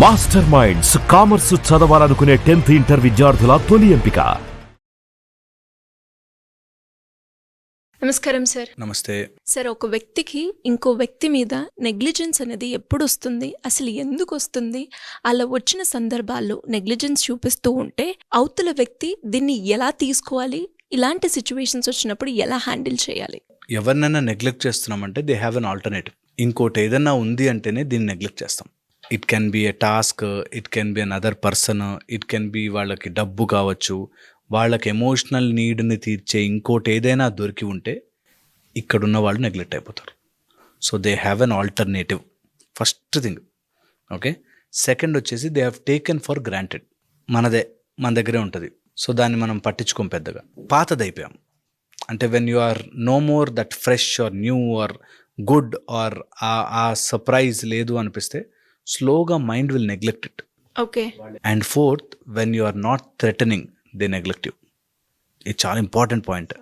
Master minds commerce చదవాలనుకునే 10th inter విద్యార్థుల తొలి ఎంపిక. నమస్కారం సార్. నమస్తే సార్, ఒక వ్యక్తికి ఇంకో వ్యక్తి మీద నెగ్లిజెన్స్ అనేది ఎప్పుడు వస్తుంది, అసలు ఎందుకు వస్తుంది, అలా వచ్చిన సందర్భాల్లో నెగ్లిజెన్స్ చూపిస్తూ ఉంటే అవతల వ్యక్తి దీన్ని ఎలా తీసుకోవాలి, ఇలాంటి సిచ్యువేషన్స్ వచ్చినప్పుడు ఎలా హ్యాండిల్ చేయాలి? ఎవరినైనా నెగ్లెక్ట్ చేస్తున్నామంటే దే హ్యావ్ అన్ ఆల్టర్నేటివ్. ఇంకోటి ఏదన్నా ఉంది అంటేనే దీన్ని నెగ్లెక్ట్ చేస్తాం. It can be a task, it can be an other person, it can be వాళ్ళకి డబ్బు కావచ్చు, వాళ్ళకి ఎమోషనల్ నీడ్ని తీర్చే ఇంకోటి ఏదైనా దొరికి ఉంటే ఇక్కడున్న వాళ్ళు నెగ్లెక్ట్ అయిపోతారు. So they have an alternative, first thing. Okay, second వచ్చేసి they have taken for granted. మన దగ్గరే ఉంటుంది, సో దాన్ని మనం పట్టించుకోం పెద్దగా. పాతదైపోయాం అంటే when you are no more that fresh or new or good or a surprise లేదు అనిపిస్తే స్లోగా mind will neglect it. Okay. And fourth, when you are not threatening they neglect you. ఇది చాలా important point.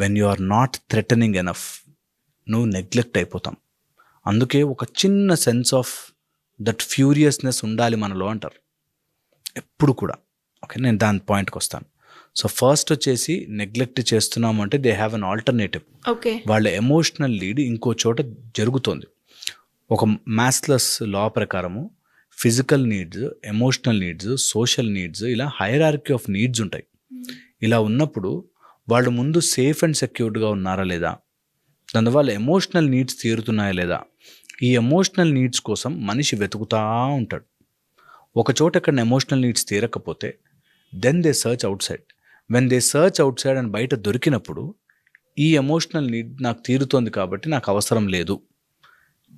When you are not threatening enough నువ్వు neglect అయిపోతాం. అందుకే ఒక చిన్న సెన్స్ ఆఫ్ దట్ ఫ్యూరియస్నెస్ ఉండాలి మనలో అంటారు ఎప్పుడు కూడా. ఓకే, నేను దాని పాయింట్కి వస్తాను. సో ఫస్ట్ వచ్చేసి నెగ్లెక్ట్ చేస్తున్నాము అంటే they have an alternative. Okay. వాళ్ళ ఎమోషనల్ లీడ్ ఇంకో చోట జరుగుతోంది. ఒక మ్యాస్లెస్ లా ప్రకారము physical needs, emotional needs, social needs, ఇలా హైరార్కీ ఆఫ్ నీడ్స్ ఉంటాయి. ఇలా ఉన్నప్పుడు వాళ్ళు ముందు సేఫ్ అండ్ సెక్యూర్డ్గా ఉన్నారా లేదా, దానివల్ల ఎమోషనల్ నీడ్స్ తీరుతున్నాయా లేదా, ఈ ఎమోషనల్ నీడ్స్ కోసం మనిషి వెతుకుతూ ఉంటాడు. ఒక చోట ఎక్కడ ఎమోషనల్ నీడ్స్ తీరకపోతే then they search outside. When they search outside అని బయట దొరికినప్పుడు ఈ ఎమోషనల్ నీడ్ నాకు తీరుతోంది కాబట్టి నాకు అవసరం లేదు.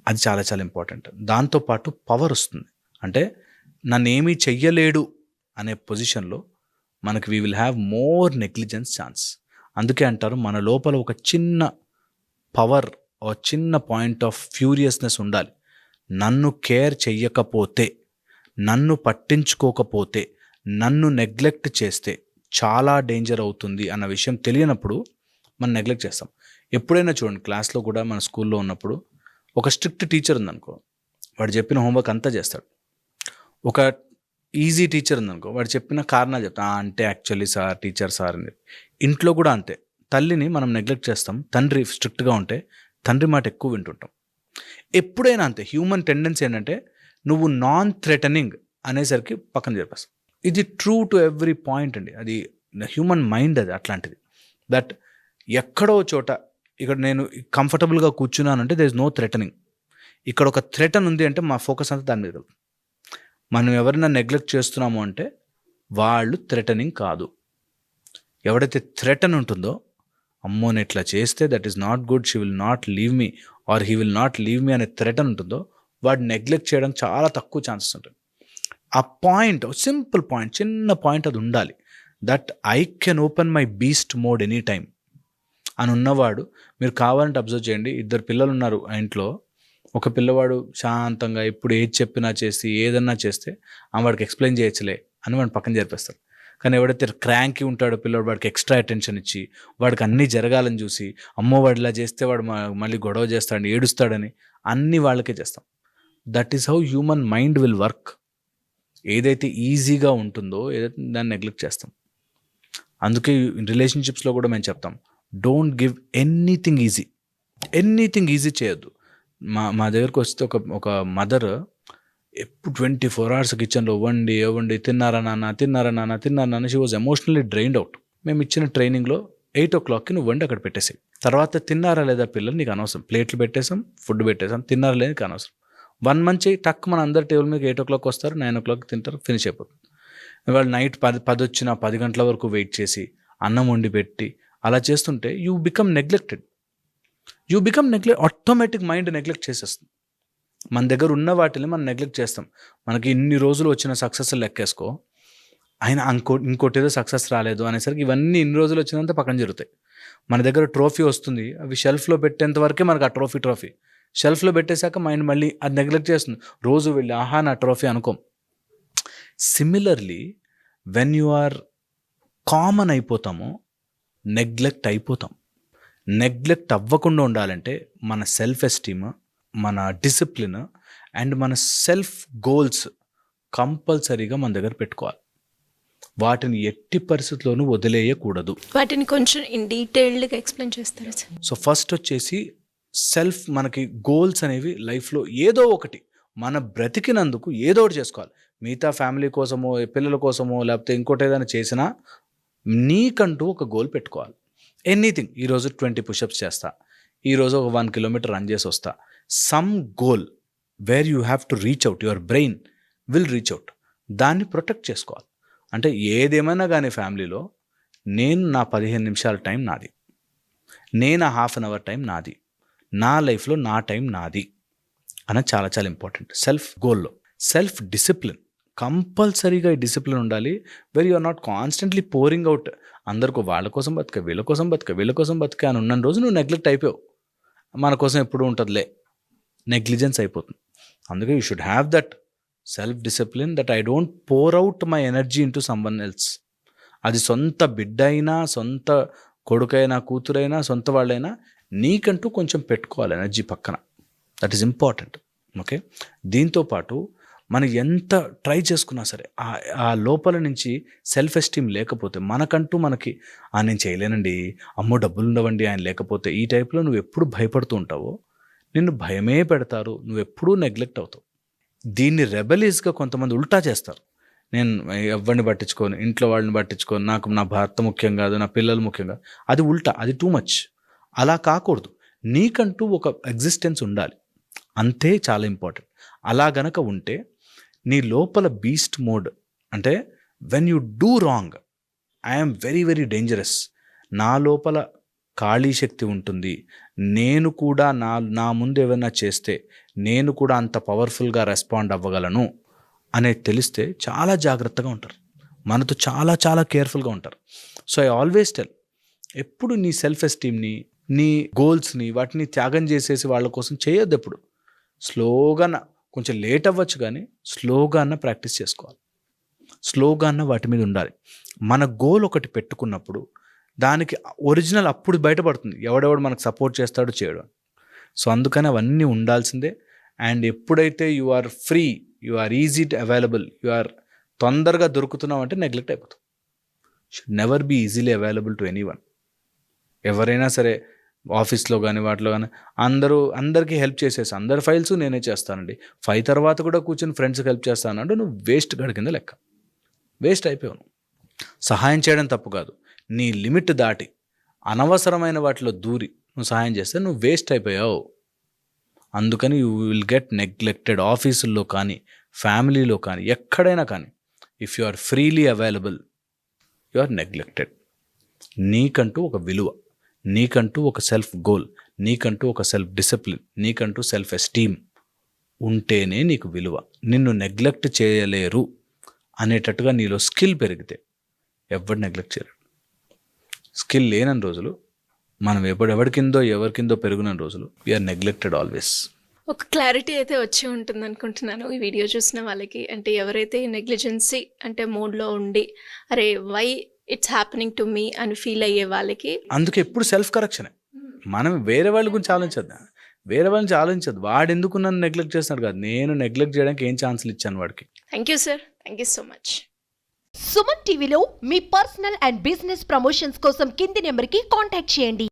అది చాలా చాలా ఇంపార్టెంట్. దాంతోపాటు పవర్ వస్తుంది. అంటే నన్ను ఏమీ చెయ్యలేడు అనే పొజిషన్లో మనకి we will have more negligence chance. అందుకే అంటారు మన లోపల ఒక చిన్న పవర్, ఒక చిన్న పాయింట్ ఆఫ్ ఫ్యూరియస్నెస్ ఉండాలి. నన్ను కేర్ చెయ్యకపోతే, నన్ను పట్టించుకోకపోతే, నన్ను నెగ్లెక్ట్ చేస్తే చాలా డేంజర్ అవుతుంది అన్న విషయం తెలియనప్పుడు మనం నెగ్లెక్ట్ చేస్తాం. ఎప్పుడైనా చూడండి, క్లాస్లో కూడా మన స్కూల్లో ఉన్నప్పుడు ఒక స్ట్రిక్ట్ టీచర్ ఉందనుకో, వాడు చెప్పిన హోంవర్క్ అంతా చేస్తాడు. ఒక ఈజీ టీచర్ ఉందనుకో, వాడు చెప్పిన కారణాలు చెప్తా, అంటే యాక్చువల్లీ సార్, టీచర్ సార్ అని. ఇంట్లో కూడా అంతే. తల్లిని మనం నెగ్లెక్ట్ చేస్తాం. తండ్రి స్ట్రిక్ట్గా ఉంటే తండ్రి మాట ఎక్కువ వింటుంటాం. ఎప్పుడైనా అంతే. హ్యూమన్ టెండెన్సీ ఏంటంటే నువ్వు నాన్ థ్రెటనింగ్ అనేసరికి పక్కన చెప్పేస్తాం. ఇది ట్రూ టు ఎవ్రీ పాయింట్ అండి. అది హ్యూమన్ మైండ్, అది అట్లాంటిది. దట్ ఎక్కడో చోట ఇక్కడ నేను కంఫర్టబుల్గా కూర్చున్నానంటే దేర్ ఇస్ నో థ్రెటనింగ్. ఇక్కడ ఒక థ్రెటన్ ఉంది అంటే మా ఫోకస్ అంతా దాని మీద. మనం ఎవరైనా నెగ్లెక్ట్ చేస్తున్నాము అంటే వాళ్ళు థ్రెటనింగ్ కాదు. ఎవడైతే థ్రెటన్ ఉంటుందో, అమ్మో నేను ఇట్లా చేస్తే that is not good, she will not leave me or he will not leave me అనే థ్రెటన్ ఉంటుందో, వాడు నెగ్లెక్ట్ చేయడానికి చాలా తక్కువ ఛాన్సెస్ ఉంటుంది. ఆ పాయింట్, సింపుల్ పాయింట్, చిన్న పాయింట్ అది ఉండాలి. That I can open my beast mode any time అని ఉన్నవాడు. మీరు కావాలంటే అబ్జర్వ్ చేయండి, 2 పిల్లలు ఉన్నారు ఆ ఇంట్లో. ఒక పిల్లవాడు శాంతంగా ఎప్పుడు ఏది చెప్పినా చేసి ఏదన్నా చేస్తే వాడికి ఎక్స్ప్లెయిన్ చేయొచ్చులే అని వాడిని పక్కన జరిపేస్తారు. కానీ ఎవడైతే క్రాంకీ ఉంటాడో పిల్లవాడు, వాడికి ఎక్స్ట్రా అటెన్షన్ ఇచ్చి వాడికి అన్నీ జరగాలని చూసి, అమ్మో వాడు ఇలా చేస్తే వాడు మళ్ళీ గొడవ చేస్తాడని, ఏడుస్తాడని అన్నీ వాళ్ళకే చేస్తాం. That is how human mind will work. ఏదైతే ఈజీగా ఉంటుందో ఏదైతే దాన్ని నెగ్లెక్ట్ చేస్తాం. అందుకే రిలేషన్షిప్స్లో కూడా మేము చెప్తాం, don't give anything easy. Anything easy చేయొద్దు. మా దగ్గరకు వస్తే ఒక మదర్ ఎప్పుడు 24 hours కిచెన్లో వండి తిన్నారా నాన్న she was emotionally drained out. మేము ఇచ్చిన ట్రైనింగ్లో 8 o'clockకి నువ్వు వండి అక్కడ పెట్టేసి, తర్వాత తిన్నారా లేదా పిల్లలు నీకు అనవసరం, ప్లేట్లు పెట్టేసాం, ఫుడ్ పెట్టేసాం, తిన్నారా లేదా నీకు అనవసరం. 1 month చేయి, టక్ మన అందరు టేబుల్ మీద 8 o'clock వస్తారు, 9 o'clock తింటారు, ఫినిష్ అయిపోతుంది. వాళ్ళు నైట్ 10 వచ్చినా 10 గంటల వరకు వెయిట్ చేసి అన్నం వండి పెట్టి అలా చేస్తుంటే you become neglected. Automatic mind neglect చేసేస్తుంది. మన దగ్గర ఉన్న వాటిని మనం నెగ్లెక్ట్ చేస్తాం. మనకి ఇన్ని రోజులు వచ్చిన సక్సెస్ లెక్కేసుకో, ఆయన ఇంకోటి ఏదో సక్సెస్ రాలేదు అనేసరికి ఇవన్నీ ఇన్ని రోజులు వచ్చినంత పక్కన జరుగుతాయి. మన దగ్గర ట్రోఫీ వస్తుంది, అవి షెల్ఫ్లో పెట్టేంత వరకే మనకు ఆ ట్రోఫీ షెల్ఫ్లో పెట్టేశాక మైండ్ మళ్ళీ అది నెగ్లెక్ట్ చేస్తుంది. రోజు వెళ్ళి ఆహా నా ట్రోఫీ అనుకోం. Similarly when you are common అయిపోతామో నెగ్లెక్ట్ అయిపోతాం. నెగ్లెక్ట్ అవ్వకుండా ఉండాలంటే మన సెల్ఫ్ ఎస్టీమ్, మన డిసిప్లిన్ అండ్ మన సెల్ఫ్ గోల్స్ కంపల్సరీగా మన దగ్గర పెట్టుకోవాలి. వాటిని ఎట్టి పరిస్థితుల్లోనూ వదిలేయకూడదు. వాటిని కొంచెం ఇన్ డీటెయిల్డ్గా ఎక్స్ప్లెయిన్ చేస్తారా సార్? సో ఫస్ట్ వచ్చేసి సెల్ఫ్, మనకి గోల్స్ అనేవి లైఫ్లో ఏదో ఒకటి మన బ్రతికినందుకు ఏదో ఒకటి చేసుకోవాలి. మిగతా ఫ్యామిలీ కోసమో పిల్లల కోసమో లేకపోతే ఇంకోటి ఏదైనా చేసినా నీకంటూ ఒక గోల్ పెట్టుకోవాలి. ఎనీథింగ్, ఈరోజు 20 పుషప్స్ చేస్తా, ఈరోజు ఒక 1 కిలోమీటర్ రన్ చేసి వస్తా. Some goal where you have to reach out, your brain will reach out. దాన్ని ప్రొటెక్ట్ చేసుకోవాలి. అంటే ఏదేమైనా కానీ ఫ్యామిలీలో నేను నా 15 నిమిషాల టైం నాది, నేను హాఫ్ అన్ అవర్ టైం నాది, నా లైఫ్లో నా టైం నాది అనేది చాలా చాలా ఇంపార్టెంట్. సెల్ఫ్ గోల్లో సెల్ఫ్ డిసిప్లిన్, కంపల్సరీగా ఈ డిసిప్లిన్ ఉండాలి. Where you are not constantly pouring out, అందరికీ వాళ్ళ కోసం బతుక, వీళ్ళ కోసం బతుక, వీళ్ళ కోసం బతుక అని ఉన్న రోజు నువ్వు నెగ్లెక్ట్ అయిపోయావు. మన కోసం ఎప్పుడు ఉంటుందిలే, నెగ్లిజెన్స్ అయిపోతుంది. అందుకే you should have that self discipline, that I don't pour out my energy into someone else. అది సొంత బిడ్డ అయినా, సొంత కొడుకైనా, కూతురైనా, సొంత వాళ్ళైనా నీకంటూ కొంచెం పెట్టుకోవాలి ఎనర్జీ పక్కన. That is important. ఓకే, దీంతోపాటు మనం ఎంత ట్రై చేసుకున్నా సరే ఆ లోపల నుంచి సెల్ఫ్ ఎస్టీమ్ లేకపోతే, మనకంటూ మనకి నేను చేయలేనండి, అమ్మో డబ్బులు ఉండవండి ఆయన లేకపోతే, ఈ టైప్లో నువ్వు ఎప్పుడు భయపడుతూ ఉంటావో నిన్ను భయమే పెడతారు, నువ్వు ఎప్పుడూ నెగ్లెక్ట్ అవుతావు. దీన్ని రెబలీస్గా కొంతమంది ఉల్టా చేస్తారు. నేను ఎవరిని పట్టించుకోను, ఇంట్లో వాళ్ళని పట్టించుకోను, నాకు నా భర్త ముఖ్యం కాదు, నా పిల్లలు ముఖ్యం కాదు. అది ఉల్టా, అది టూ మచ్. అలా కాకూడదు. నీకంటూ ఒక ఎగ్జిస్టెన్స్ ఉండాలి, అంతే చాలా ఇంపార్టెంట్. అలా గనక ఉంటే నీ లోపల బీస్ట్ మోడ్, అంటే when you do wrong I'm very very dangerous, నా లోపల ఖాళీ శక్తి ఉంటుంది, నేను కూడా నా ముందు ఏమైనా చేస్తే నేను కూడా అంత పవర్ఫుల్గా రెస్పాండ్ అవ్వగలను అనేది తెలిస్తే చాలా జాగ్రత్తగా ఉంటారు, మనతో చాలా చాలా కేర్ఫుల్గా ఉంటారు. సో ఐ ఆల్వేస్ టెల్, ఎప్పుడు నీ సెల్ఫ్ ఎస్టీమ్ని, నీ గోల్స్ని, వాటిని త్యాగం చేసేసి వాళ్ళ కోసం చేయొద్దు. ఎప్పుడు స్లోగా, కొంచెం లేట్ అవ్వచ్చు కానీ స్లోగా ప్రాక్టీస్ చేసుకోవాలి, స్లోగా వాటి మీద ఉండాలి. మన గోల్ ఒకటి పెట్టుకున్నప్పుడు దానికి ఒరిజినల్ అప్పుడు బయటపడుతుంది, ఎవడెవడు మనకు సపోర్ట్ చేస్తాడో చేయడం. సో అందుకని అవన్నీ ఉండాల్సిందే. అండ్ ఎప్పుడైతే you are free, you are easy to available, you are తొందరగా దొరుకుతున్నావు అంటే నెగ్లెక్ట్ అయిపోతాం. Should never be easily available to anyone. ఎవరైనా సరే ఆఫీస్లో కానీ వాటిలో కానీ అందరికీ హెల్ప్ చేసేసి అందరి ఫైల్స్ నేనే చేస్తానండి, 5 తర్వాత కూడా కూర్చొని ఫ్రెండ్స్కి హెల్ప్ చేస్తానంటే నువ్వు వేస్ట్ గడి కింద లెక్క, వేస్ట్ అయిపోయావు. సహాయం చేయడం తప్పు కాదు, నీ లిమిట్ దాటి అనవసరమైన వాటిలో దూరి నువ్వు సహాయం చేస్తే నువ్వు వేస్ట్ అయిపోయావు. అందుకని యూ విల్ గెట్ నెగ్లెక్టెడ్. ఆఫీసుల్లో కానీ, ఫ్యామిలీలో కానీ, ఎక్కడైనా కానీ, if you are freely available you are neglected. నీకంటూ ఒక విలువ, నీకంటూ ఒక సెల్ఫ్ గోల్, నీకంటూ ఒక సెల్ఫ్ డిసిప్లిన్, నీకంటూ సెల్ఫ్ ఎస్టీమ్ ఉంటేనే నీకు విలువ. నిన్ను నెగ్లెక్ట్ చేయలేరు అనేటట్టుగా నీలో స్కిల్ పెరిగితే ఎవరు నెగ్లెక్ట్ చేయలేరు. స్కిల్ లేనని రోజులు, మనం ఎవరికిందో పెరుగున రోజులు వీఆర్ నెగ్లెక్టెడ్ ఆల్వేస్. ఒక క్లారిటీ అయితే వచ్చి ఉంటుంది అనుకుంటున్నాను ఈ వీడియో చూసిన వాళ్ళకి. అంటే ఎవరైతే నెగ్లిజెన్సీ అంటే మూడ్లో ఉండి అరే why it's happening to me అని ఫీల్ అయ్యే వాళ్ళకి, అందుకే ఎప్పుడు సెల్ఫ్ కరెక్షనే. మనం వేరే వాళ్ళ గురించి ఆలోచించద్దు, వాడు ఎందుకు నన్ను నెగ్లెక్ట్ చేస్తున్నాడు కాదు, నేను నెగ్లెక్ట్ చేయడానికి ఏం ఛాన్సులు ఇచ్చాను వాడికి. Thank you sir, thank you so much. Suman టీవీలో మీ పర్సనల్ అండ్ బిజినెస్ ప్రమోషన్స్ కోసం కింది నెంబర్కి కాంటాక్ట్ చేయండి.